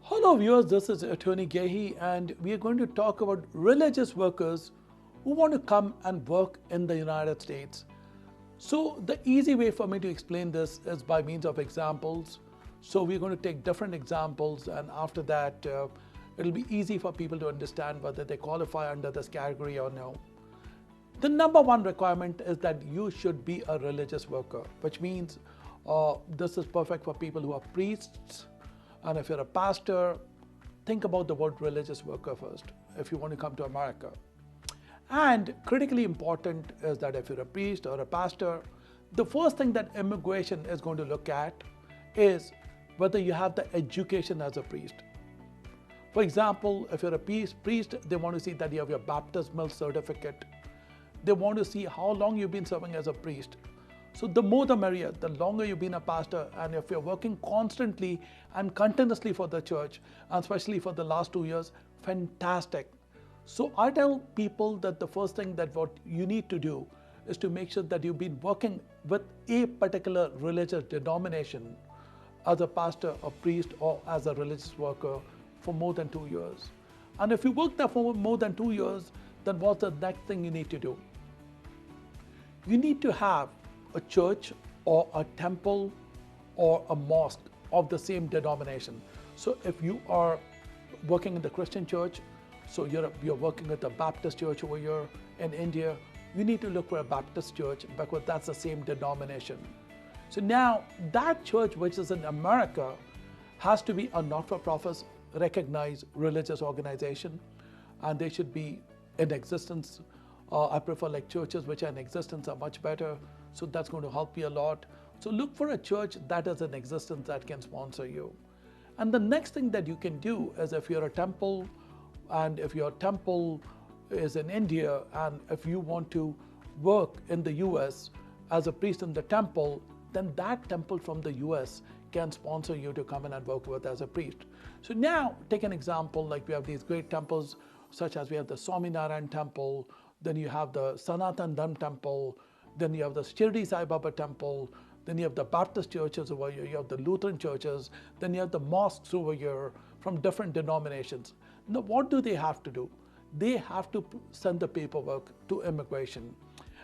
Hello viewers, this is Attorney Gehi and we are going to talk about religious workers who want to come and work in the United States. So the easy way for me to explain this is by means of examples. So we're going to take different examples, and after that it'll be easy for people to understand whether they qualify under this category or no. The number one requirement is that you should be a religious worker, which means this is perfect for people who are priests. And if you're a pastor, think about the word religious worker first if you want to come to America. And critically important is that if you're a priest or a pastor, the first thing that immigration is going to look at is whether you have the education as a priest. For example, if you're a priest, they want to see that you have your baptismal certificate. They want to see how long you've been serving as a priest. So the more the merrier, the longer you've been a pastor, and if you're working constantly and continuously for the church, and especially for the last 2 years, fantastic. So I tell people that the first thing that what you need to do is to make sure that you've been working with a particular religious denomination as a pastor, a priest, or as a religious worker for more than 2 years. And if you work there for more than 2 years, then what's the next thing you need to do? You need to have a church or a temple or a mosque of the same denomination. So if you are working in the Christian church, so you're working at the Baptist church over here in India, you need to look for a Baptist church because that's the same denomination. So now that church which is in America has to be a not-for-profit recognized religious organization, and they should be in existence. I prefer like churches which are in existence are much better. So that's going to help you a lot. So look for a church that is in existence that can sponsor you. And the next thing that you can do is if you're a temple, and if your temple is in India, and if you want to work in the US as a priest in the temple, then that temple from the US can sponsor you to come in and work with as a priest. So now take an example, like we have these great temples, such as we have the Swaminarayan temple, then you have the Sanatan Dharma temple, then you have the Shirdi Sai Baba temple, then you have the Baptist churches over here, you have the Lutheran churches, then you have the mosques over here from different denominations. Now what do they have to do? They have to send the paperwork to immigration.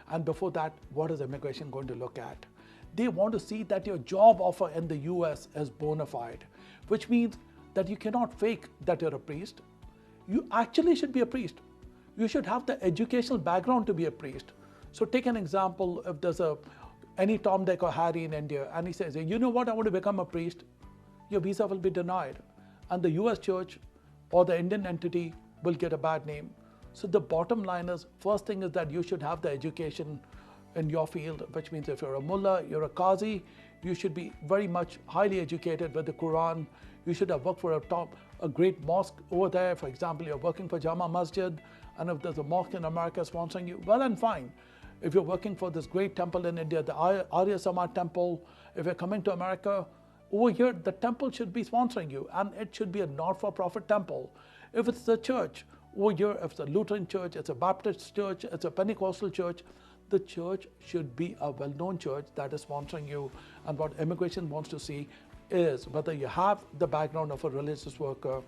And before that, what is immigration going to look at? They want to see that your job offer in the US is bona fide, which means that you cannot fake that you're a priest. You actually should be a priest. You should have the educational background to be a priest. So take an example, if there's any Tom, Dick or Harry in India and he says, you know what, I want to become a priest, your visa will be denied. And the US church or the Indian entity will get a bad name. So the bottom line is, first thing is that you should have the education in your field, which means if you're a mullah, you're a qazi, you should be very much highly educated with the Quran. You should have worked for a great mosque over there. For example, you're working for Jama Masjid, and if there's a mosque in America sponsoring you, well and fine. If you're working for this great temple in India, the Arya Samaj temple, if you're coming to America, over here, the temple should be sponsoring you, and it should be a not-for-profit temple. If it's the church, over here, if it's a Lutheran church, it's a Baptist church, it's a Pentecostal church, the church should be a well-known church that is sponsoring you. And what immigration wants to see is whether you have the background of a religious worker.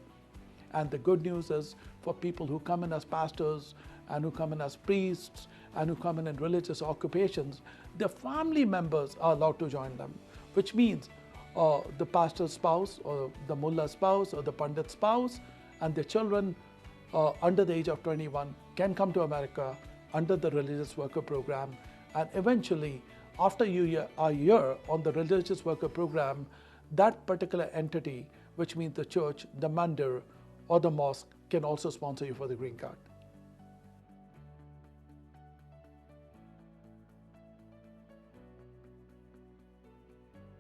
And the good news is for people who come in as pastors and who come in as priests and who come in religious occupations, their family members are allowed to join them, which means the pastor's spouse or the mullah spouse or the pandit's spouse and their children under the age of 21 can come to America under the religious worker program. And eventually, after you are a year on the religious worker program, that particular entity, which means the church, the mandir, or the mosque, can also sponsor you for the green card.